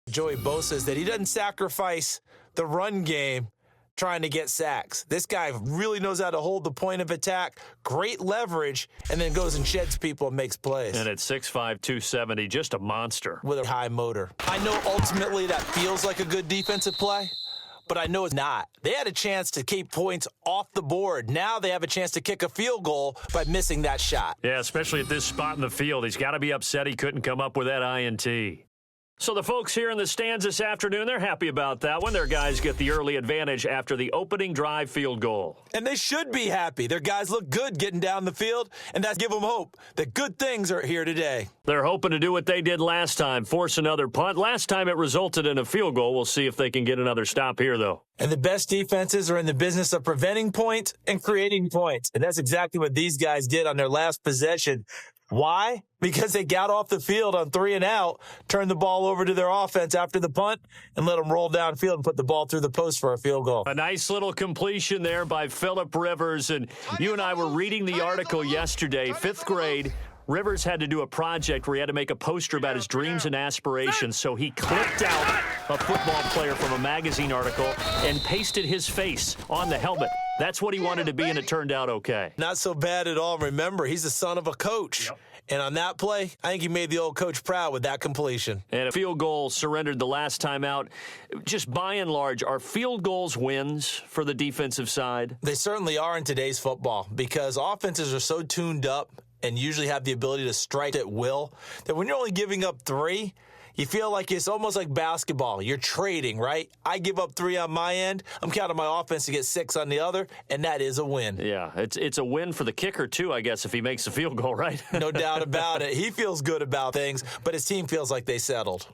Joey Bosa says that he doesn't sacrifice the run game trying to get sacks. This guy really knows how to hold the point of attack, great leverage, and then goes and sheds people and makes plays. And at 6'5", 270, just a monster. With a high motor. I know ultimately that feels like a good defensive play, but I know it's not. They had a chance to keep points off the board. Now they have a chance to kick a field goal by missing that shot. Yeah, especially at this spot in the field. He's got to be upset he couldn't come up with that INT. So the folks here in the stands this afternoon, they're happy about that one. Their guys get the early advantage after the opening drive field goal. And they should be happy. Their guys look good getting down the field, and that gives them hope that good things are here today. They're hoping to do what they did last time, force another punt. Last time it resulted in a field goal. We'll see if they can get another stop here, though. And the best defenses are in the business of preventing points and creating points. And that's exactly what these guys did on their last possession. Why? Because they got off the field on 3 and out, turned the ball over to their offense after the punt, and let them roll downfield and put the ball through the post for a field goal. A nice little completion there by Phillip Rivers. And you and I were reading the article yesterday, 5th grade. Rivers had to do a project where he had to make a poster about his dreams and aspirations, so he clipped out a football player from a magazine article and pasted his face on the helmet. That's what he wanted to be, and it turned out okay. Not so bad at all. Remember, he's the son of a coach. Yep. And on that play, I think he made the old coach proud with that completion. And a field goal surrendered the last time out. Just by and large, are field goals wins for the defensive side? They certainly are in today's football because offenses are so tuned up and usually have the ability to strike at will that when you're only giving up 3, you feel like it's almost like basketball. You're trading, right? I give up 3 on my end. I'm counting my offense to get 6 on the other, and that is a win. Yeah, it's a win for the kicker, too, I guess, if he makes a field goal, right? No doubt about it. He feels good about things, but his team feels like they settled.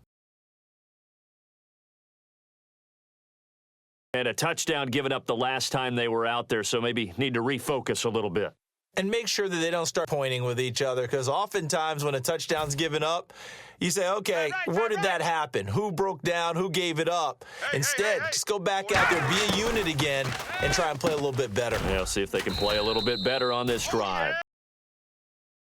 And a touchdown given up the last time they were out there, so maybe need to refocus a little bit. And make sure that they don't start pointing with each other because oftentimes when a touchdown's given up, you say, okay, where did that happen? Who broke down? Who gave it up? Instead, just go back out there, be a unit again, and try and play a little bit better. Yeah, we'll see if they can play a little bit better on this drive.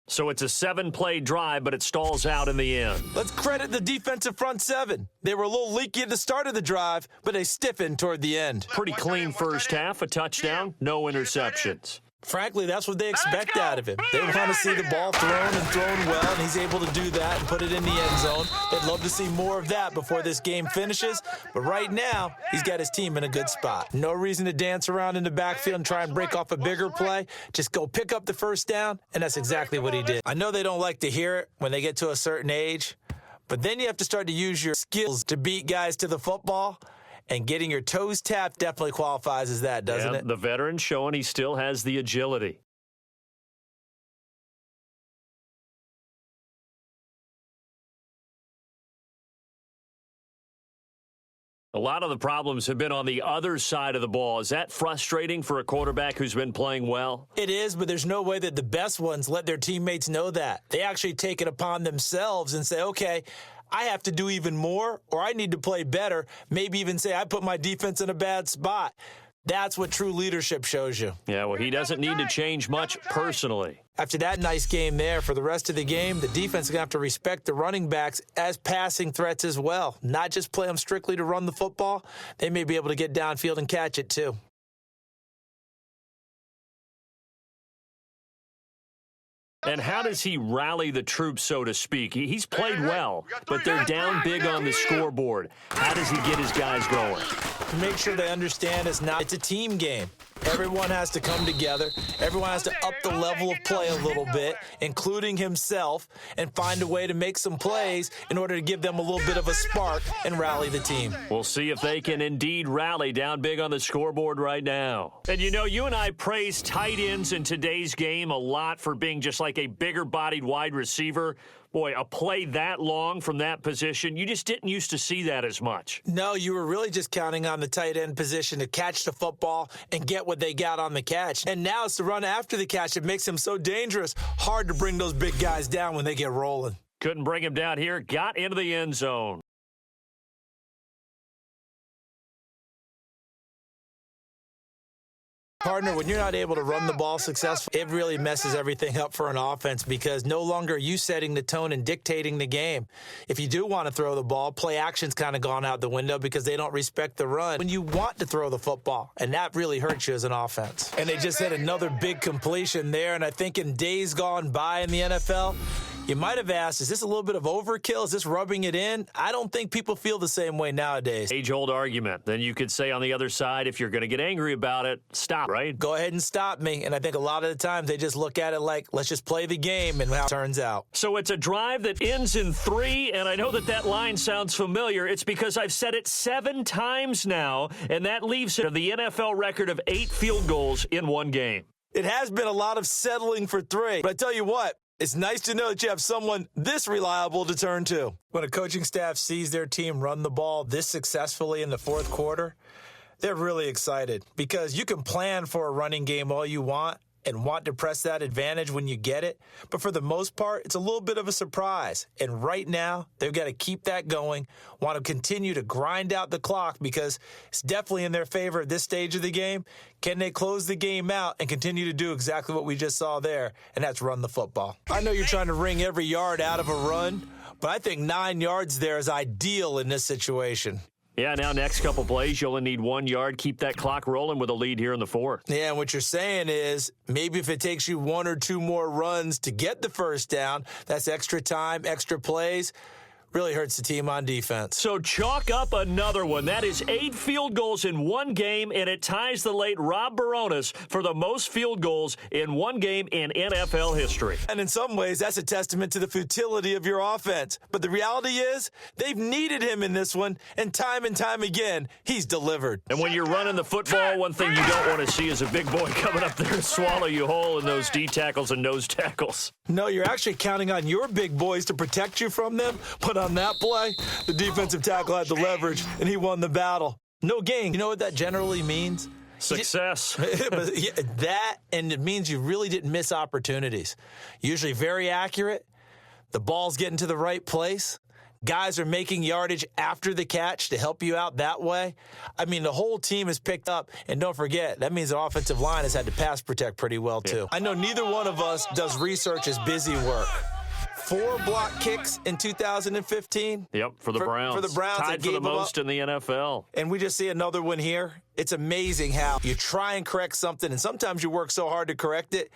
So it's a 7-play drive, but it stalls out in the end. Let's credit the defensive front 7. They were a little leaky at the start of the drive, but they stiffened toward the end. Pretty clean first half, a touchdown, no interceptions. Frankly, that's what they expect out of him. They want to see the ball thrown and thrown well, and he's able to do that and put it in the end zone. They'd love to see more of that before this game finishes, but right now, he's got his team in a good spot. No reason to dance around in the backfield and try and break off a bigger play. Just go pick up the first down, and that's exactly what he did. I know they don't like to hear it when they get to a certain age, but then you have to start to use your skills to beat guys to the football. And getting your toes tapped definitely qualifies as that, doesn't it? The veteran showing he still has the agility. A lot of the problems have been on the other side of the ball. Is that frustrating for a quarterback who's been playing well? It is, but there's no way that the best ones let their teammates know that. They actually take it upon themselves and say, okay, I have to do even more, or I need to play better. Maybe even say I put my defense in a bad spot. That's what true leadership shows you. Yeah, well, he doesn't need to change much personally. After that nice game there, for the rest of the game, the defense is going to have to respect the running backs as passing threats as well. Not just play them strictly to run the football. They may be able to get downfield and catch it too. And how does he rally the troops, so to speak? He's played well, but they're down big on the scoreboard. How does he get his guys going? Make sure they understand it's a team game. Everyone has to come together. Everyone has to up the level of play a little bit, including himself, and find a way to make some plays in order to give them a little bit of a spark and rally the team. We'll see if they can indeed rally down big on the scoreboard right now. And you know, you and I praised tight ends in today's game a lot for being just like a bigger-bodied wide receiver. Boy, a play that long from that position, you just didn't used to see that as much. No, you were really just counting on the tight end position to catch the football and get what they got on the catch. And now it's the run after the catch that makes him so dangerous. Hard to bring those big guys down when they get rolling. Couldn't bring him down here, got into the end zone. Partner, when you're not able to run the ball successfully, it really messes everything up for an offense because no longer are you setting the tone and dictating the game. If you do want to throw the ball, play action's kind of gone out the window because they don't respect the run when you want to throw the football, and that really hurts you as an offense. And they just had another big completion there, and I think in days gone by in the NFL, you might have asked, is this a little bit of overkill? Is this rubbing it in? I don't think people feel the same way nowadays. Age-old argument. Then you could say on the other side, if you're going to get angry about it, stop, right? Go ahead and stop me. And I think a lot of the times they just look at it like, let's just play the game and how it turns out. So it's a drive that ends in 3, and I know that line sounds familiar. It's because I've said it 7 times now, and that leaves it the NFL record of 8 field goals in one game. It has been a lot of settling for 3. But I tell you what, it's nice to know that you have someone this reliable to turn to. When a coaching staff sees their team run the ball this successfully in the fourth quarter, they're really excited because you can plan for a running game all you want and want to press that advantage when you get it. But for the most part, it's a little bit of a surprise. And right now, they've got to keep that going, want to continue to grind out the clock because it's definitely in their favor at this stage of the game. Can they close the game out and continue to do exactly what we just saw there, and that's run the football? I know you're trying to wring every yard out of a run, but I think 9 yards there is ideal in this situation. Yeah, now next couple plays, you only need 1 yard. Keep that clock rolling with a lead here in the fourth. Yeah, and what you're saying is maybe if it takes you 1 or 2 more runs to get the first down, that's extra time, extra plays. Really hurts the team on defense. So chalk up another one. That is 8 field goals in one game, and it ties the late Rob Baronis for the most field goals in one game in NFL history. And in some ways, that's a testament to the futility of your offense. But the reality is, they've needed him in this one, and time again, he's delivered. And when you're running the football, one thing you don't want to see is a big boy coming up there to swallow you whole in those D tackles and nose tackles. No, you're actually counting on your big boys to protect you from them, but on that play, the defensive tackle had the leverage, and he won the battle. No gain. You know what that generally means? Success. That, and it means you really didn't miss opportunities. Usually very accurate. The ball's getting to the right place. Guys are making yardage after the catch to help you out that way. I mean, the whole team is picked up, and don't forget, that means the offensive line has had to pass protect pretty well, too. I know neither one of us does research as busy work. 4 block kicks in 2015. Yep, for the Browns. For the Browns. Tied for the most in the NFL. And we just see another one here. It's amazing how you try and correct something, and sometimes you work so hard to correct it,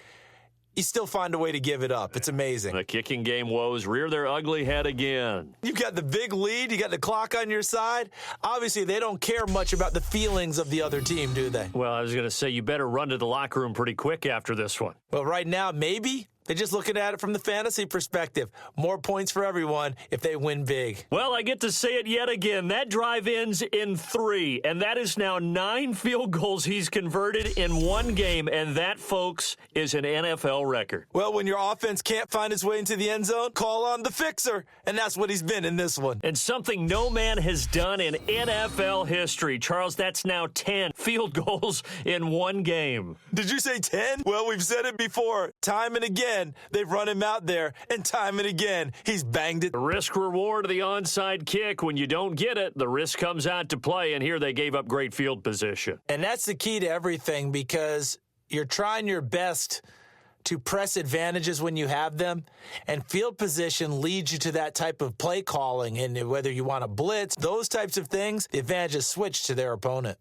you still find a way to give it up. It's amazing. The kicking game woes rear their ugly head again. You've got the big lead. You got the clock on your side. Obviously, they don't care much about the feelings of the other team, do they? Well, I was going to say, you better run to the locker room pretty quick after this one. Well, right now, maybe. They're just looking at it from the fantasy perspective. More points for everyone if they win big. Well, I get to say it yet again. That drive ends in 3, and that is now 9 field goals he's converted in one game, and that, folks, is an NFL record. Well, when your offense can't find its way into the end zone, call on the fixer, and that's what he's been in this one. And something no man has done in NFL history. Charles, that's now 10 field goals in one game. Did you say 10? Well, we've said it before, time and again. They've run him out there, and time and again, he's banged it. The risk-reward of the onside kick. When you don't get it, the risk comes out to play, and here they gave up great field position. And that's the key to everything because you're trying your best to press advantages when you have them, and field position leads you to that type of play calling, and whether you want to blitz, those types of things, the advantage is switched to their opponent.